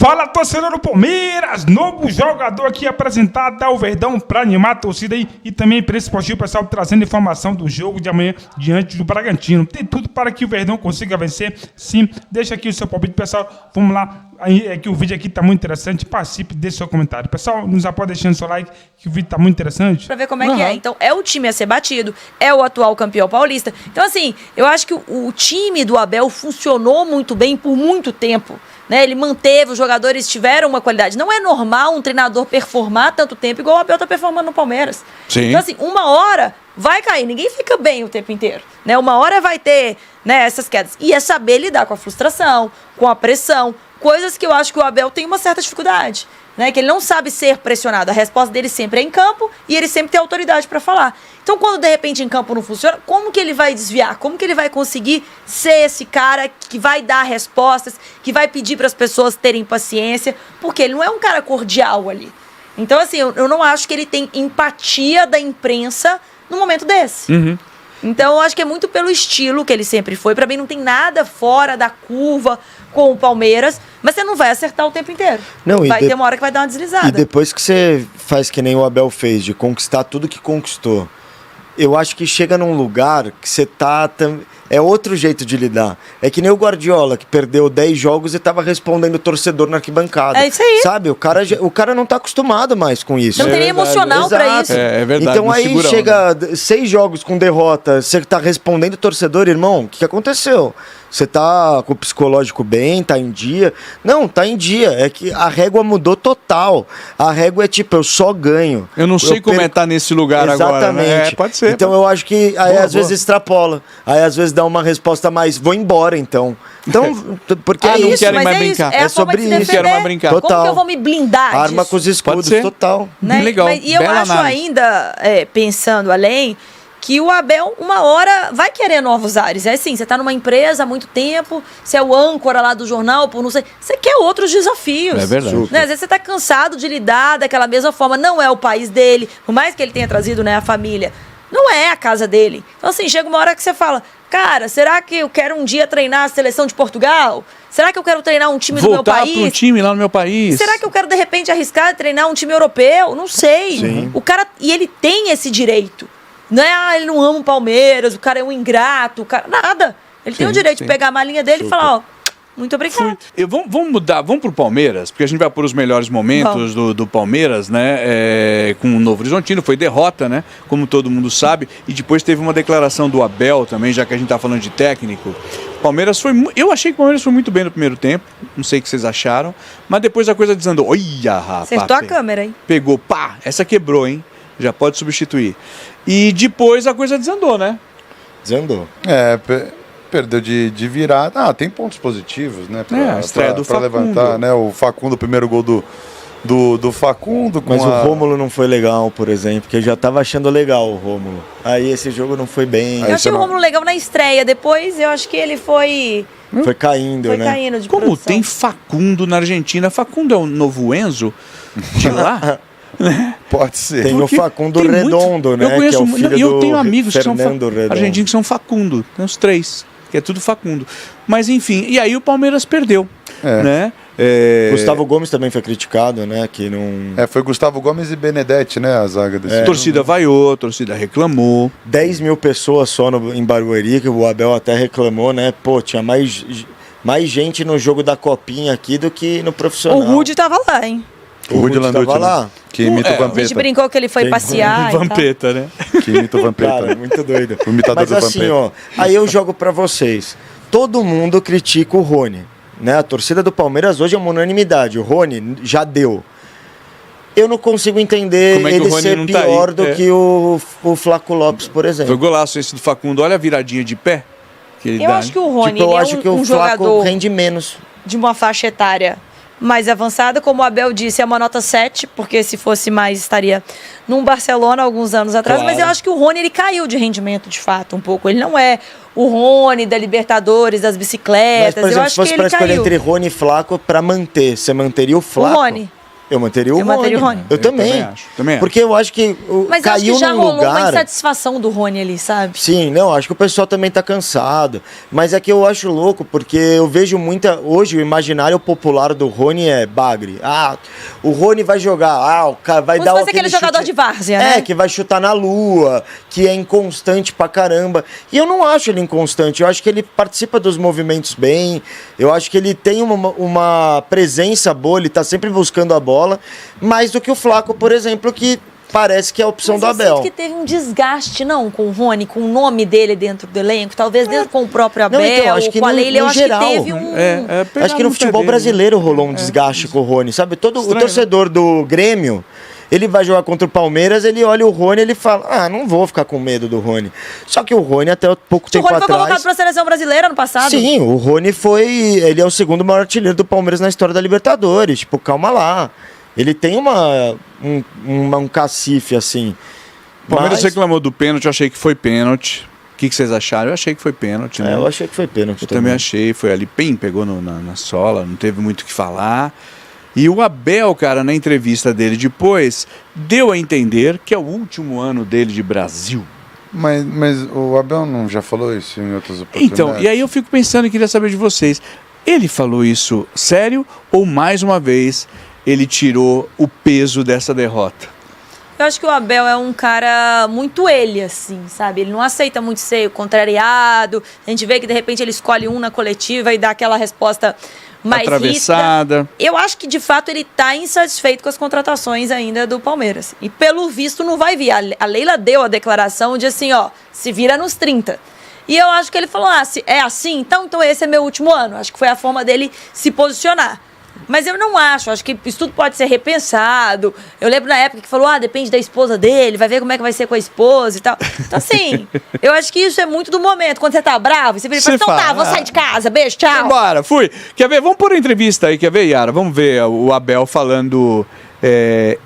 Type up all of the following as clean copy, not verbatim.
Fala, torcedor do Palmeiras, novo jogador aqui apresentado ao Verdão para animar a torcida aí e também para esse esportivo, pessoal, trazendo informação do jogo de amanhã diante do Bragantino. Tem tudo para que o Verdão consiga vencer, sim. Deixa aqui o seu palpite, pessoal. Vamos lá, aí, é que o vídeo aqui tá muito interessante. Participe, deixe seu comentário. Pessoal, nos apoia deixando seu like, que o vídeo tá muito interessante. Pra ver como é que é. Então, é o time a ser batido, é o atual campeão paulista. Então, assim, eu acho que o time do Abel funcionou muito bem por muito tempo. Né, ele manteve, os jogadores tiveram uma qualidade. Não é normal um treinador performar tanto tempo igual o Abel tá performando no Palmeiras. Sim. Então, assim, uma hora vai cair. Ninguém fica bem o tempo inteiro. Né? Uma hora vai ter, né, essas quedas. E é saber lidar com a frustração, com a pressão. Coisas que eu acho que o Abel tem uma certa dificuldade. Né, que ele não sabe ser pressionado. A resposta dele sempre é em campo e ele sempre tem autoridade para falar. Então, quando de repente em campo não funciona, como que ele vai desviar? Como que ele vai conseguir ser esse cara que vai dar respostas, que vai pedir para as pessoas terem paciência? Porque ele não é um cara cordial ali. Então, assim, eu não acho que ele tem empatia da imprensa num momento desse. Uhum. Então, eu acho que é muito pelo estilo que ele sempre foi. Para mim, não tem nada fora da curva com o Palmeiras, mas você não vai acertar o tempo inteiro. Não, vai ter uma hora que vai dar uma deslizada. E depois que você faz que nem o Abel fez, de conquistar tudo que conquistou, eu acho que chega num lugar que você tá... É outro jeito de lidar. É que nem o Guardiola, que perdeu 10 jogos e tava respondendo o torcedor na arquibancada. É isso aí. Sabe? O cara não tá acostumado mais com isso. Não tem nem emocional pra isso. É verdade. Então aí chega 6 jogos com derrota, você tá respondendo o torcedor, irmão, o que aconteceu? Você tá com o psicológico bem, tá em dia? Não, tá em dia. É que a régua mudou total. A régua é tipo, eu só ganho. Eu não sei como é estar nesse lugar agora. Né? Pode ser. Então eu acho que aí às vezes extrapola. Aí às vezes dá uma resposta mais, vou embora então. Então, porque não isso, querem mais brincar. É sobre isso. Não quero mais brincar. Total. Como que eu vou me blindar Arma disso? com os escudos, total. Né? Legal. E eu Bela acho análise. ainda, pensando além, que o Abel, uma hora, vai querer novos ares. É assim, você tá numa empresa há muito tempo, você é o âncora lá do jornal, por não sei, você quer outros desafios. É verdade. Né? Às vezes você tá cansado de lidar daquela mesma forma, não é o país dele, por mais que ele tenha trazido, né, a família, não é a casa dele. Então assim, chega uma hora que você fala, cara, será que eu quero um dia treinar a seleção de Portugal? Será que eu quero treinar um time do meu país? Voltar para um time lá no meu país. Será que eu quero, de repente, arriscar treinar um time europeu? Não sei. Sim. O cara, e ele tem esse direito. Não é, ele não ama o Palmeiras, o cara é um ingrato, o cara... Nada. Ele tem o direito de pegar a malinha dele e falar, ó, muito obrigado. Vamos mudar, vamos pro Palmeiras, porque a gente vai por os melhores momentos do Palmeiras, né? Com o Novo Horizontino, foi derrota, né? Como todo mundo sabe. E depois teve uma declaração do Abel também, já que a gente tá falando de técnico. Palmeiras foi. Eu achei que o Palmeiras foi muito bem no primeiro tempo. Não sei o que vocês acharam. Mas depois a coisa desandou. Olha, rapaz. Acertou a câmera, hein? Pegou, pá, essa quebrou, hein? Já pode substituir. E depois a coisa desandou, né? Desandou. Perdeu de virada. Tem pontos positivos, né? A estreia do pra Facundo. levantar, né? O Facundo, o primeiro gol do Facundo. Mas o Rômulo não foi legal, por exemplo, porque eu já tava achando legal o Rômulo. Aí esse jogo não foi bem. Eu achei o Rômulo legal na estreia, depois eu acho que ele foi... Foi caindo, Foi né? caindo de Como produção. tem Facundo na Argentina. Facundo é o novo Enzo de lá? Pode ser. Tem Porque o Facundo tem Redondo, né? Eu conheço, que é o filho eu do tenho amigos que são Fernando Redondo. argentinos que são Facundo. Tem uns 3, que é tudo Facundo. Mas enfim, e aí o Palmeiras perdeu, né? Gustavo Gomes também foi criticado, né? Que não... Foi Gustavo Gomes e Benedetti, né? A zaga desse A torcida vaiou, a torcida reclamou. 10 mil pessoas só em Barueri, que o Abel até reclamou, né? Pô, tinha mais gente no jogo da Copinha aqui do que no profissional. O Rudy tava lá, hein? O Rudy Landucci tava lá. Que imita o A gente Vampeta. brincou que ele foi passear e tal. Vampeta, né? Que imita o Vampeta. Cara, muito doido. O imitador Mas do assim, Vampeta. ó, aí eu jogo pra vocês. Todo mundo critica o Rony, né? A torcida do Palmeiras hoje é uma unanimidade. O Rony já deu. Eu não consigo entender Como é que o ele Rony ser não tá pior aí? do que o Flaco Lopes, por Foi exemplo. golaço esse do Facundo. Olha a viradinha de pé que ele Eu dá. acho que o Rony, Eu ele acho é que um o Flaco jogador rende menos. de uma faixa etária mais avançada, como o Abel disse, é uma nota 7, porque se fosse mais estaria num Barcelona alguns anos atrás, Claro. mas eu acho que o Rony, ele caiu de rendimento de fato um pouco, ele não é o Rony da Libertadores, das Mas, bicicletas, por exemplo, eu acho se fosse que pra ele escolher caiu. entre Rony e Flaco pra manter, você manteria o O Flaco? Rony. Eu manteria o Eu manteria o Rony. Eu também. Também acho. Porque eu acho que Mas eu acho caiu que já num rolou uma lugar... insatisfação do Rony ali, sabe? Sim, não, acho que o pessoal também tá cansado. Mas é que eu acho louco, porque eu vejo muita... Hoje o imaginário popular do Rony é bagre. Ah, o Rony vai jogar, o cara vai Como dar se fosse aquele jogador de várzea, né? que vai chutar na lua, que é inconstante pra caramba. E eu não acho ele inconstante, eu acho que ele participa dos movimentos bem, eu acho que ele tem uma presença boa, ele tá sempre buscando a bola, mais do que o Flaco, por exemplo, que parece que é a opção do Abel. Eu sinto que teve um desgaste, não, com o Rony, com o nome dele dentro do elenco, talvez dentro com o próprio Abel, então, acho que com a Leila, eu acho geral, que teve um... Acho que no futebol brasileiro rolou um desgaste com o Rony, sabe? O torcedor do Grêmio, ele vai jogar contra o Palmeiras, ele olha o Rony e ele fala, não vou ficar com medo do Rony. Só que o Rony até pouco tempo atrás... O Rony foi convocado para a seleção brasileira no passado. Sim, o Rony ele é o segundo maior artilheiro do Palmeiras na história da Libertadores, tipo, calma lá. Ele tem um cacife, assim. O Palmeiras reclamou do pênalti, eu achei que foi pênalti. O que vocês acharam? Eu achei que foi pênalti, né? Eu achei que foi pênalti. Eu também achei, foi ali, pegou na sola, não teve muito o que falar. E o Abel, cara, na entrevista dele depois, deu a entender que é o último ano dele de Brasil. Mas o Abel não já falou isso em outras oportunidades? Então, e aí eu fico pensando e queria saber de vocês. Ele falou isso sério ou, mais uma vez, ele tirou o peso dessa derrota? Eu acho que o Abel é um cara muito ele, assim, sabe? Ele não aceita muito ser contrariado. A gente vê que, de repente, ele escolhe um na coletiva e dá aquela resposta mais atravessada. ríspida. Eu acho que, de fato, ele tá insatisfeito com as contratações ainda do Palmeiras. E, pelo visto, não vai vir. A Leila deu a declaração de assim, se vira nos 30. E eu acho que ele falou, se é assim, então esse é meu último ano. Acho que foi a forma dele se posicionar. Mas eu não acho que isso tudo pode ser repensado. Eu lembro na época que falou, depende da esposa dele, vai ver como é que vai ser com a esposa e tal. Então, assim, eu acho que isso é muito do momento. Quando você tá bravo, você vira e fala, então tá, vou sair de casa, beijo, tchau. Bora, fui. Quer ver? Vamos pôr a entrevista aí, quer ver, Yara? Vamos ver o Abel falando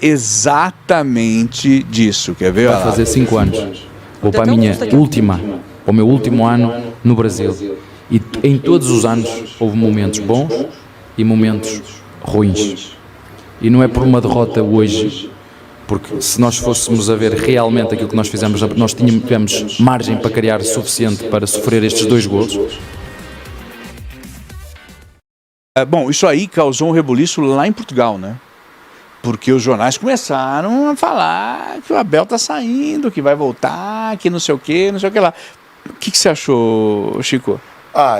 exatamente disso, quer ver? Vai fazer 5 anos. Vou para o meu último ano no Brasil. E em todos os anos houve momentos bons e momentos ruins. E não é por uma derrota hoje, porque se nós fôssemos a ver realmente aquilo que nós fizemos, nós tivemos margem para criar suficiente para sofrer estes 2 golos. Bom, isso aí causou um rebuliço lá em Portugal, né? Porque os jornais começaram a falar que o Abel tá saindo, que vai voltar, que não sei o que lá. O que você achou, Chico?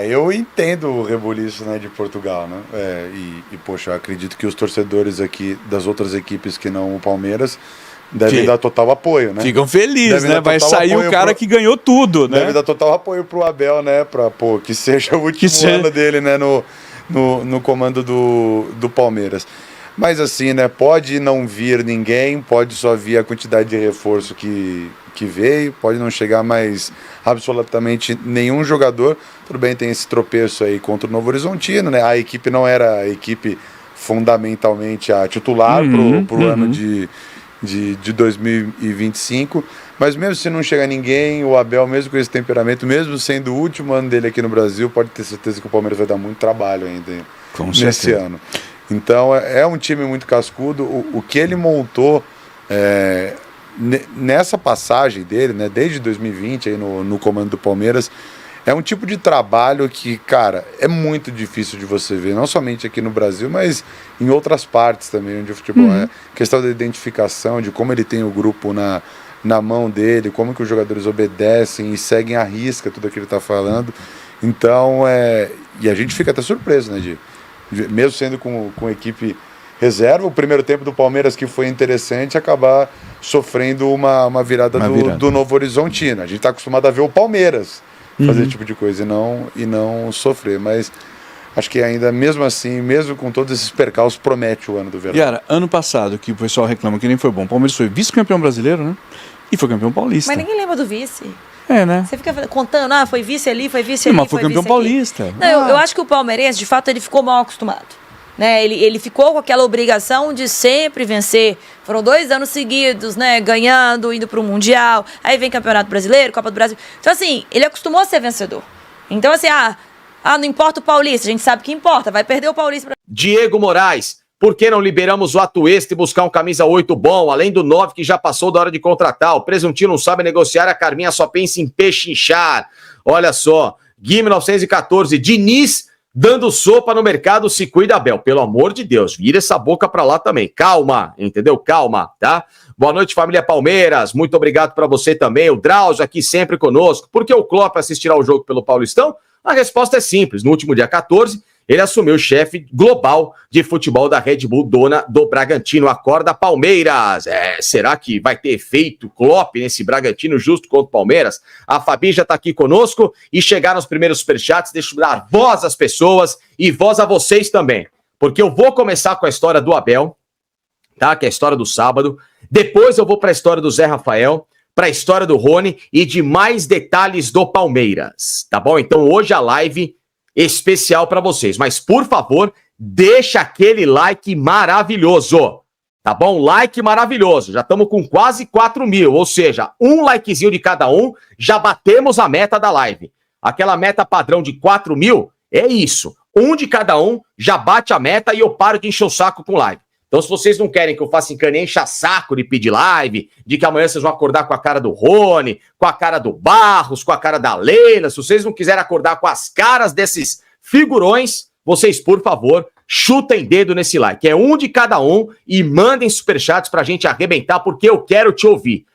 Eu entendo o rebuliço, né, de Portugal, né? Poxa, eu acredito que os torcedores aqui das outras equipes que não o Palmeiras devem dar total apoio, né? Ficam felizes, né? Vai sair o cara que ganhou tudo, né? Deve dar total apoio pro Abel, né? Que seja o último ano dele, né? No comando do Palmeiras. Mas assim, né? Pode não vir ninguém, pode só vir a quantidade de reforço que veio, pode não chegar mais absolutamente nenhum jogador. Tudo bem, tem esse tropeço aí contra o Novo Horizontino, né? A equipe não era a equipe fundamentalmente a titular pro ano de 2025, mas mesmo se não chegar ninguém, o Abel, mesmo com esse temperamento, mesmo sendo o último ano dele aqui no Brasil, pode ter certeza que o Palmeiras vai dar muito trabalho ainda nesse ano. Então é um time muito cascudo. O que ele montou nessa passagem dele, né, desde 2020 aí no comando do Palmeiras, é um tipo de trabalho que, cara, é muito difícil de você ver, não somente aqui no Brasil, mas em outras partes também, onde o futebol é questão da identificação, de como ele tem o grupo na mão dele, como que os jogadores obedecem e seguem à risca tudo aquilo que ele está falando. Então, e a gente fica até surpreso, né, mesmo sendo com equipe reserva, o primeiro tempo do Palmeiras, que foi interessante, acabar sofrendo uma virada do Novo Horizontino. A gente está acostumado a ver o Palmeiras fazer esse tipo de coisa e não sofrer, mas acho que ainda mesmo assim, mesmo com todos esses percalços, promete o ano do verão. Yara, ano passado, que o pessoal reclama que nem foi bom, o Palmeiras foi vice-campeão brasileiro, né? E foi campeão paulista. Mas ninguém lembra do vice. Né? Você fica contando, foi vice ali, foi vice ali, mas foi campeão paulista. Não, eu acho que o palmeirense, de fato, ele ficou mal acostumado. Né? Ele ficou com aquela obrigação de sempre vencer. Foram 2 anos seguidos, né? Ganhando, indo para o Mundial. Aí vem Campeonato Brasileiro, Copa do Brasil. Então, assim, ele acostumou a ser vencedor. Então, assim, não importa o Paulista, a gente sabe que importa. Vai perder o Paulista. Diego Moraes, Por que não liberamos o Atuesta e buscar um camisa 8 bom, além do 9 que já passou da hora de contratar? O Presuntinho não sabe negociar, a Carminha só pensa em pechinchar. Olha só, Gui 1914, Diniz dando sopa no mercado, se cuida, Abel. Pelo amor de Deus, vira essa boca pra lá também. Calma, entendeu? Calma, tá? Boa noite, família Palmeiras. Muito obrigado pra você também. O Drauzio aqui sempre conosco. Por que o Klopp assistirá o jogo pelo Paulistão? A resposta é simples. No último dia 14, ele assumiu o chefe global de futebol da Red Bull, dona do Bragantino. Acorda, Palmeiras. Será que vai ter efeito Klopp nesse Bragantino justo contra o Palmeiras? A Fabi já tá aqui conosco e chegaram os primeiros superchats. Deixa eu dar voz às pessoas e voz a vocês também. Porque eu vou começar com a história do Abel, tá? Que é a história do sábado. Depois eu vou para a história do Zé Rafael, para a história do Rony e de mais detalhes do Palmeiras, tá bom? Então hoje a live especial para vocês, mas por favor, deixa aquele like maravilhoso, tá bom? Like maravilhoso, já estamos com quase 4 mil, ou seja, um likezinho de cada um, já batemos a meta da live. Aquela meta padrão de 4 mil, é isso, um de cada um, já bate a meta e eu paro de encher o saco com live. Então, se vocês não querem que eu faça encaninha, encha saco de pedir live, de que amanhã vocês vão acordar com a cara do Rony, com a cara do Barros, com a cara da Leila, se vocês não quiserem acordar com as caras desses figurões, vocês, por favor, chutem dedo nesse like. É um de cada um e mandem superchats pra gente arrebentar, porque eu quero te ouvir.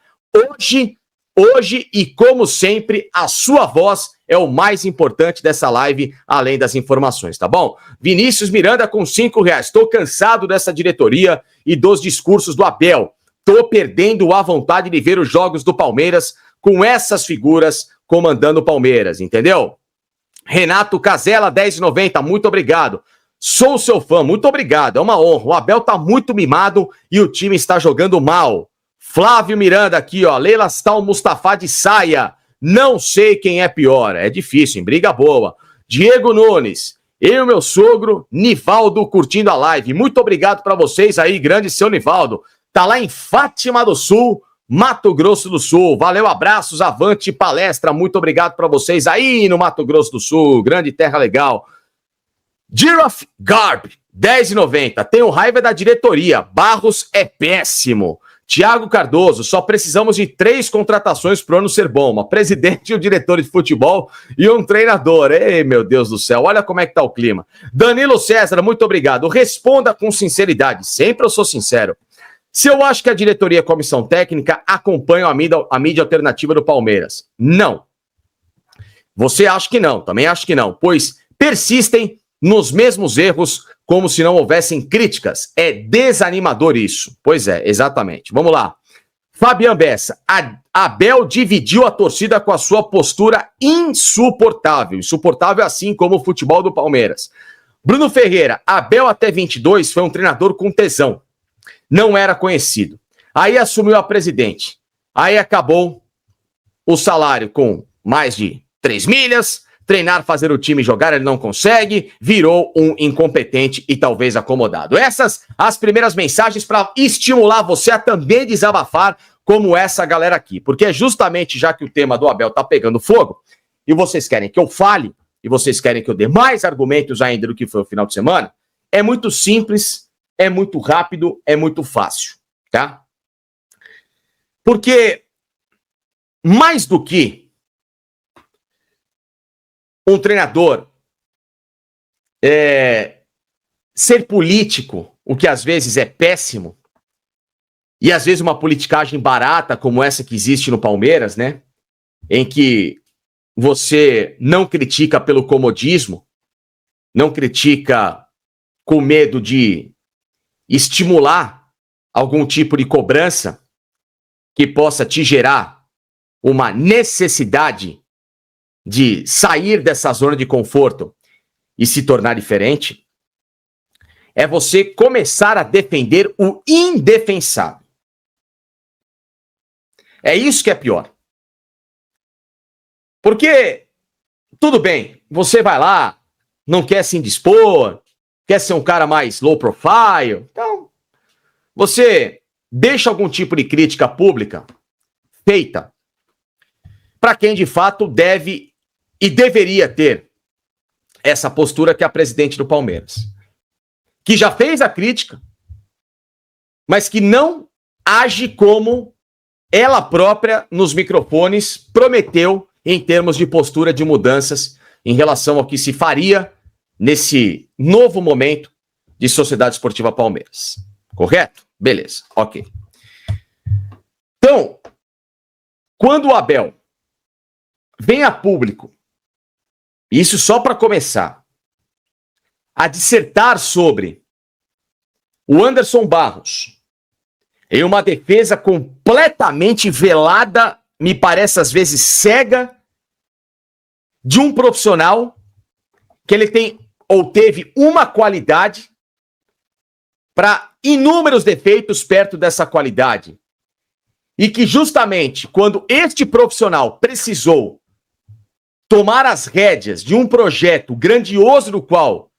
Hoje e como sempre, a sua voz é o mais importante dessa live, além das informações, tá bom? Vinícius Miranda com R$5. Tô cansado dessa diretoria e dos discursos do Abel. Tô perdendo a vontade de ver os jogos do Palmeiras com essas figuras comandando o Palmeiras, entendeu? Renato Casella, R$10,90, muito obrigado. Sou seu fã, muito obrigado, é uma honra. O Abel tá muito mimado e o time está jogando mal. Flávio Miranda aqui, ó, Leila Stal Mustafa de saia. Não sei quem é pior, é difícil, em briga boa. Diego Nunes, eu e meu sogro, Nivaldo, curtindo a live. Muito obrigado pra vocês aí, grande seu Nivaldo. Tá lá em Fátima do Sul, Mato Grosso do Sul. Valeu, abraços, avante palestra. Muito obrigado pra vocês aí no Mato Grosso do Sul, grande terra legal. Giraffe Garb, R$10,90. Tenho raiva da diretoria, Barros é péssimo. Tiago Cardoso, só precisamos de 3 contratações pro ano ser bom, uma presidente e um diretor de futebol e um treinador. Ei, meu Deus do céu, olha como é que tá o clima. Danilo César, muito obrigado. Responda com sinceridade, sempre eu sou sincero. Se eu acho que a diretoria e a comissão técnica acompanham a mídia alternativa do Palmeiras. Não. Você acha que não, também acho que não, pois persistem nos mesmos erros, como se não houvessem críticas. É desanimador isso. Pois é, exatamente. Vamos lá. Fabian Bessa. Abel dividiu a torcida com a sua postura insuportável. Insuportável assim como o futebol do Palmeiras. Bruno Ferreira. Abel até 22 foi um treinador com tesão. Não era conhecido. Aí assumiu a presidente. Aí acabou o salário com mais de 3 milhas. Treinar, fazer o time jogar, ele não consegue, virou um incompetente e talvez acomodado. Essas as primeiras mensagens para estimular você a também desabafar como essa galera aqui. Porque é justamente já que o tema do Abel tá pegando fogo, e vocês querem que eu fale, e vocês querem que eu dê mais argumentos ainda do que foi o final de semana, é muito simples, é muito rápido, é muito fácil, tá? Porque mais do que um treinador ser político, o que às vezes é péssimo, e às vezes uma politicagem barata como essa que existe no Palmeiras, né? Em que você não critica pelo comodismo, não critica com medo de estimular algum tipo de cobrança que possa te gerar uma necessidade de sair dessa zona de conforto e se tornar diferente, é você começar a defender o indefensável. É isso que é pior. Porque, tudo bem, você vai lá, não quer se indispor, quer ser um cara mais low profile, então você deixa algum tipo de crítica pública feita para quem de fato deve e deveria ter essa postura que é a presidente do Palmeiras. que já fez a crítica, mas que não age como ela própria, nos microfones, prometeu em termos de postura de mudanças em relação ao que se faria nesse novo momento de Sociedade Esportiva Palmeiras. Correto? Beleza, ok. Então, quando o Abel vem a público, isso só para começar, a dissertar sobre o Anderson Barros em uma defesa completamente velada, me parece às vezes cega, de um profissional que ele tem ou teve uma qualidade para inúmeros defeitos perto dessa qualidade. E que justamente quando este profissional precisou tomar as rédeas de um projeto grandioso do qual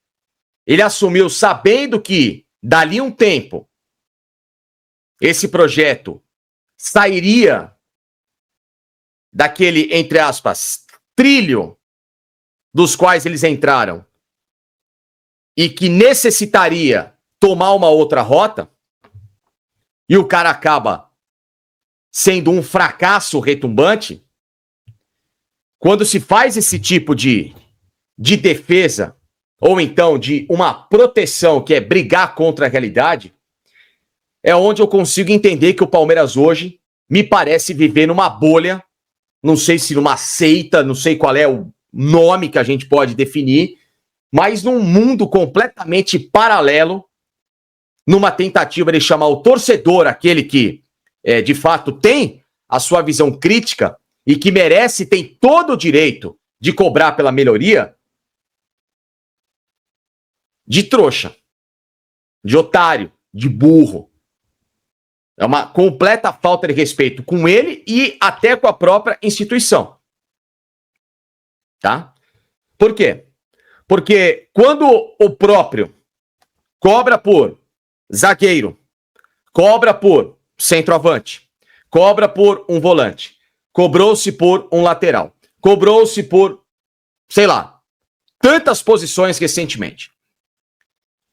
ele assumiu sabendo que dali um tempo esse projeto sairia daquele, entre aspas, trilho dos quais eles entraram e que necessitaria tomar uma outra rota, e o cara acaba sendo um fracasso retumbante, quando se faz esse tipo de defesa, ou então de uma proteção que é brigar contra a realidade, é onde eu consigo entender que o Palmeiras hoje me parece viver numa bolha, não sei se numa seita, não sei qual é o nome que a gente pode definir, mas num mundo completamente paralelo, numa tentativa de chamar o torcedor, aquele que de fato tem a sua visão crítica e que merece, tem todo o direito de cobrar pela melhoria, de trouxa, de otário, de burro. É uma completa falta de respeito com ele e até com a própria instituição. Tá? Por quê? Porque quando o próprio cobra por zagueiro, cobra por centroavante, cobra por um volante, cobrou-se por um lateral, cobrou-se por, sei lá, tantas posições recentemente.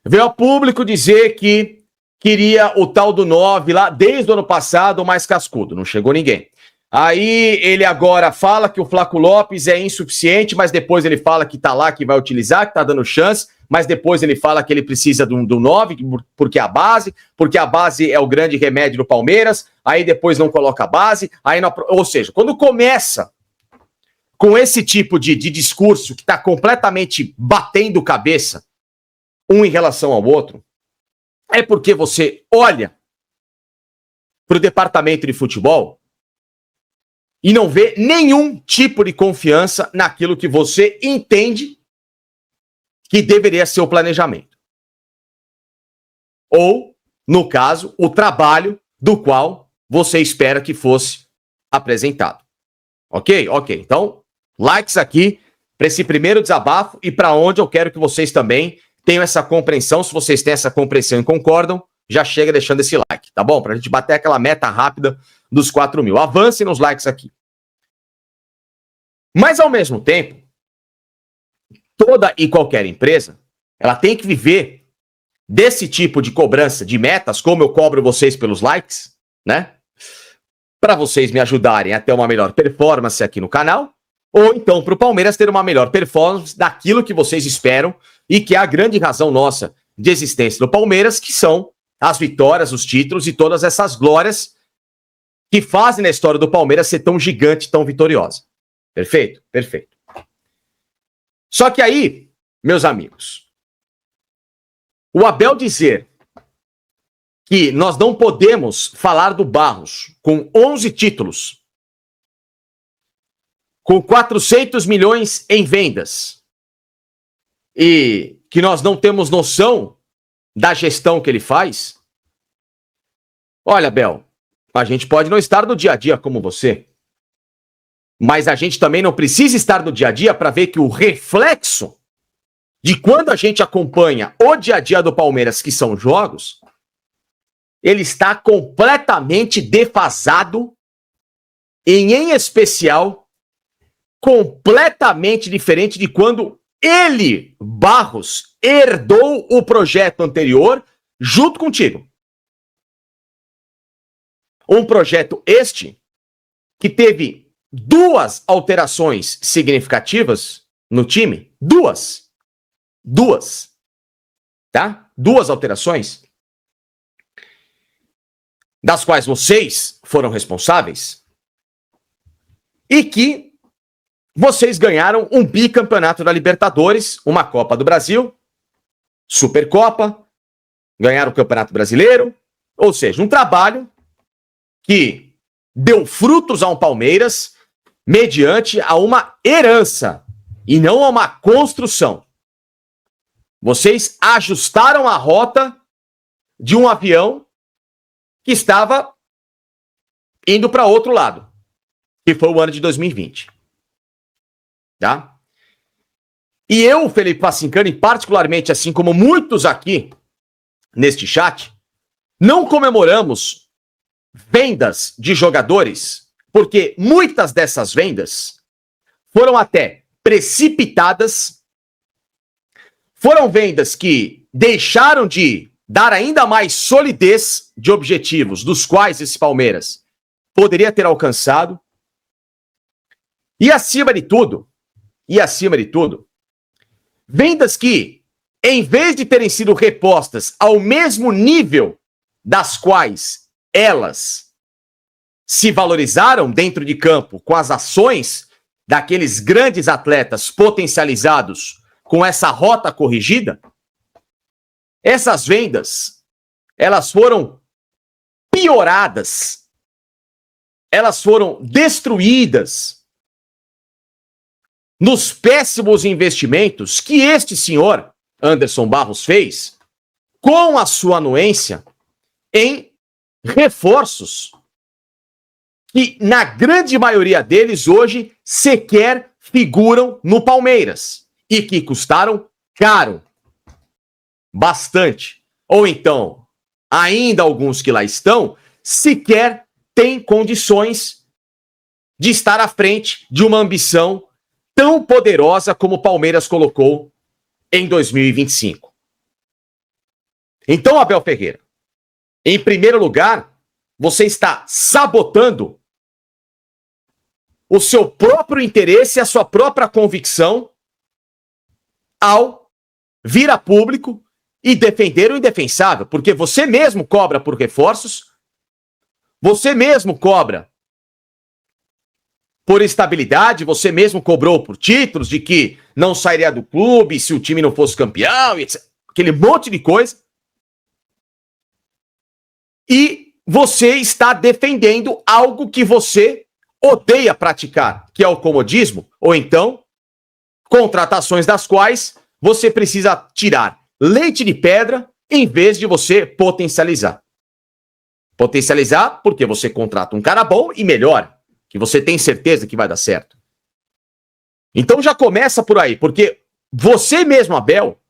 Veio ao público dizer que queria o tal do 9 lá, desde o ano passado, o mais cascudo, não chegou ninguém. Aí ele agora fala que o Flaco Lopes é insuficiente, mas depois ele fala que tá lá, que vai utilizar, que tá dando chance, mas depois ele fala que ele precisa do 9, porque a base é o grande remédio do Palmeiras, aí depois não coloca a base, aí não, ou seja, quando começa com esse tipo de discurso que tá completamente batendo cabeça um em relação ao outro, é porque você olha pro departamento de futebol e não vê nenhum tipo de confiança naquilo que você entende que deveria ser o planejamento. Ou, no caso, o trabalho do qual você espera que fosse apresentado. Ok? Ok. Então, likes aqui para esse primeiro desabafo e para onde eu quero que vocês também tenham essa compreensão. Se vocês têm essa compreensão e concordam, já chega deixando esse like, tá bom? Pra gente bater aquela meta rápida dos 4.000. Avancem nos likes aqui. Mas, ao mesmo tempo, toda e qualquer empresa, ela tem que viver desse tipo de cobrança de metas, como eu cobro vocês pelos likes, né? Para vocês me ajudarem a ter uma melhor performance aqui no canal, ou então para o Palmeiras ter uma melhor performance daquilo que vocês esperam e que é a grande razão nossa de existência do Palmeiras, que são as vitórias, os títulos e todas essas glórias que fazem a história do Palmeiras ser tão gigante, tão vitoriosa. Perfeito? Perfeito. Só que aí, meus amigos, o Abel dizer que nós não podemos falar do Barros com 11 títulos, com 400 milhões em vendas, e que nós não temos noção da gestão que ele faz. Olha, Abel, a gente pode não estar no dia a dia como você, mas a gente também não precisa estar no dia a dia para ver que o reflexo de quando a gente acompanha o dia a dia do Palmeiras, que são jogos, ele está completamente defasado e, em especial, completamente diferente de quando ele, Barros, herdou o projeto anterior junto contigo. Um projeto este que teve 2 alterações significativas no time. 2. Tá? 2 alterações. Das quais vocês foram responsáveis. E que vocês ganharam um bicampeonato da Libertadores, uma Copa do Brasil, Supercopa, ganharam o Campeonato Brasileiro, ou seja, um trabalho que deu frutos ao Palmeiras mediante a uma herança e não a uma construção. Vocês ajustaram a rota de um avião que estava indo para outro lado, que foi o ano de 2020. Tá? E eu, Felipe Pacincani, particularmente, assim como muitos aqui neste chat, não comemoramos vendas de jogadores, porque muitas dessas vendas foram até precipitadas, foram vendas que deixaram de dar ainda mais solidez de objetivos dos quais esse Palmeiras poderia ter alcançado. E acima de tudo, vendas que, em vez de terem sido repostas ao mesmo nível das quais elas se valorizaram dentro de campo com as ações daqueles grandes atletas potencializados com essa rota corrigida, essas vendas, elas foram pioradas, elas foram destruídas nos péssimos investimentos que este senhor, Anderson Barros, fez com a sua anuência em reforços que, na grande maioria deles, hoje sequer figuram no Palmeiras e que custaram caro, bastante. Ou então, ainda alguns que lá estão, sequer têm condições de estar à frente de uma ambição tão poderosa como o Palmeiras colocou em 2025. Então, Abel Ferreira, em primeiro lugar, você está sabotando o seu próprio interesse e a sua própria convicção ao vir a público e defender o indefensável, porque você mesmo cobra por reforços, você mesmo cobra por estabilidade, você mesmo cobrou por títulos, de que não sairia do clube se o time não fosse campeão, etc. Aquele monte de coisa. E você está defendendo algo que você odeia praticar, que é o comodismo, ou então contratações das quais você precisa tirar leite de pedra em vez de você potencializar. Potencializar porque você contrata um cara bom e melhora, que você tem certeza que vai dar certo. Então já começa por aí, porque você mesmo, Abel,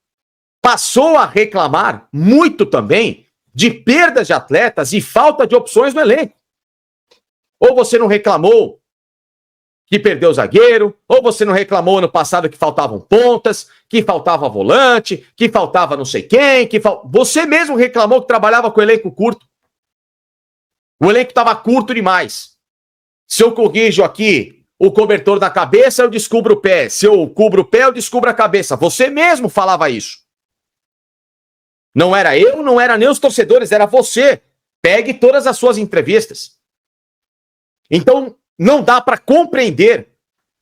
passou a reclamar muito também de perdas de atletas e falta de opções no elenco. Ou você não reclamou que perdeu o zagueiro, ou você não reclamou ano passado que faltavam pontas, que faltava volante, que faltava não sei quem, você mesmo reclamou que trabalhava com elenco curto. O elenco estava curto demais. Se eu corrijo aqui o cobertor da cabeça, eu descubro o pé. Se eu cubro o pé, eu descubro a cabeça. Você mesmo falava isso. Não era eu, não era nem os torcedores, era você. Pegue todas as suas entrevistas. Então, não dá para compreender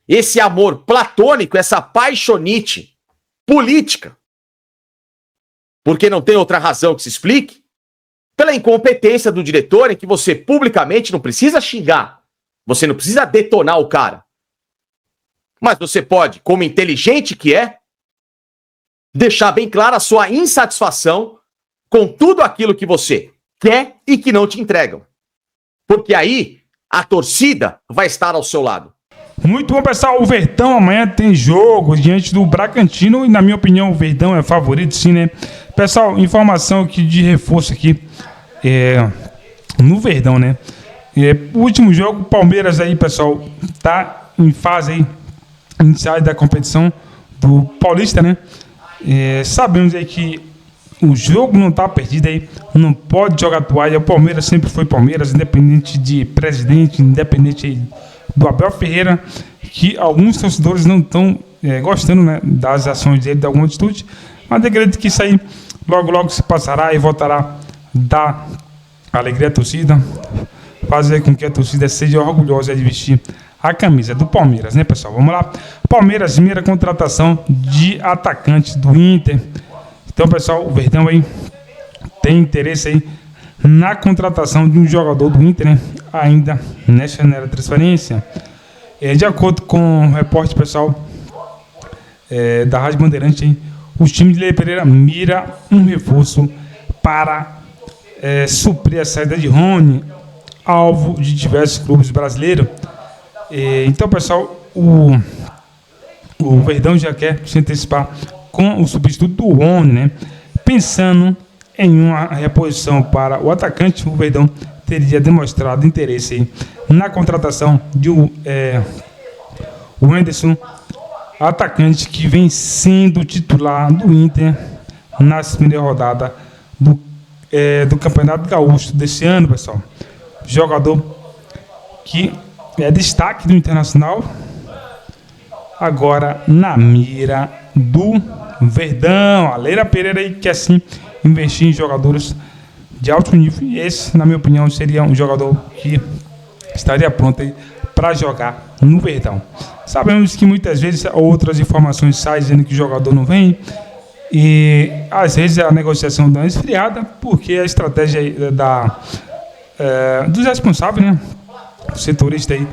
esse amor platônico, essa paixonite política. Porque não tem outra razão que se explique. Pela incompetência do diretor, em que você publicamente não precisa xingar. Você não precisa detonar o cara. Mas você pode, como inteligente que é, deixar bem clara a sua insatisfação com tudo aquilo que você quer e que não te entregam. Porque aí a torcida vai estar ao seu lado. Muito bom, pessoal. O Verdão amanhã tem jogo diante do Bragantino e, na minha opinião, o Verdão é favorito, sim, né? Pessoal, informação aqui de reforço aqui no Verdão, né? O último jogo, o Palmeiras aí, pessoal, tá em fase aí inicial da competição. do Paulista, né? Sabemos aí que o jogo não está perdido aí, não pode jogar toalha. O Palmeiras sempre foi Palmeiras, independente de presidente, independente aí do Abel Ferreira, que alguns torcedores não estão gostando, né, das ações dele, de alguma atitude, mas acredito que isso aí logo se passará e voltará da alegria à torcida, fazer com que a torcida seja orgulhosa de vestir a camisa do Palmeiras, né, pessoal? Vamos lá. Palmeiras, primeira contratação de atacante do Inter. Então, pessoal, o Verdão aí tem interesse aí na contratação de um jogador do Inter, né, ainda nessa janela de transferência. De acordo com o repórter, pessoal, da Rádio Bandeirante, hein, o time de Lei Pereira mira um reforço para suprir a saída de Rony, alvo de diversos clubes brasileiros. Então, pessoal, o Verdão já quer se antecipar com o substituto do Rony, né? Pensando em uma reposição para o atacante, o Verdão teria demonstrado interesse aí na contratação de o Henderson, atacante que vem sendo titular do Inter na primeira rodada do Campeonato Gaúcho desse ano, pessoal. Jogador que é destaque do Internacional, agora na mira do Verdão. A Leila Pereira aí quer sim investir em jogadores de alto nível, e esse, na minha opinião, seria um jogador que estaria pronto aí para jogar no Verdão. Sabemos que muitas vezes outras informações saem dizendo que o jogador não vem, e às vezes a negociação dá uma esfriada, porque a estratégia dos responsáveis, né, o setorista aí,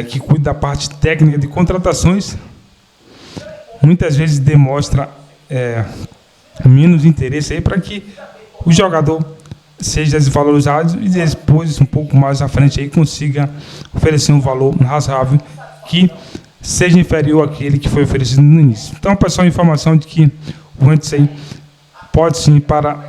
que cuida da parte técnica de contratações, muitas vezes demonstra menos interesse aí para que o jogador seja desvalorizado e depois, um pouco mais à frente, aí, consiga oferecer um valor razoável que seja inferior àquele que foi oferecido no início. Então, pessoal, informação de que o Henderson aí pode sim para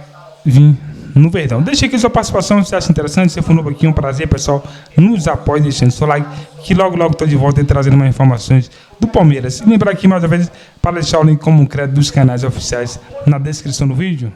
vir no Verdão. Deixe aqui sua participação, se acha interessante, se for novo aqui, um prazer, pessoal. Nos apoie deixando seu like, que logo estou de volta e trazendo mais informações do Palmeiras. E lembrar aqui mais uma vez para deixar o link como crédito dos canais oficiais na descrição do vídeo.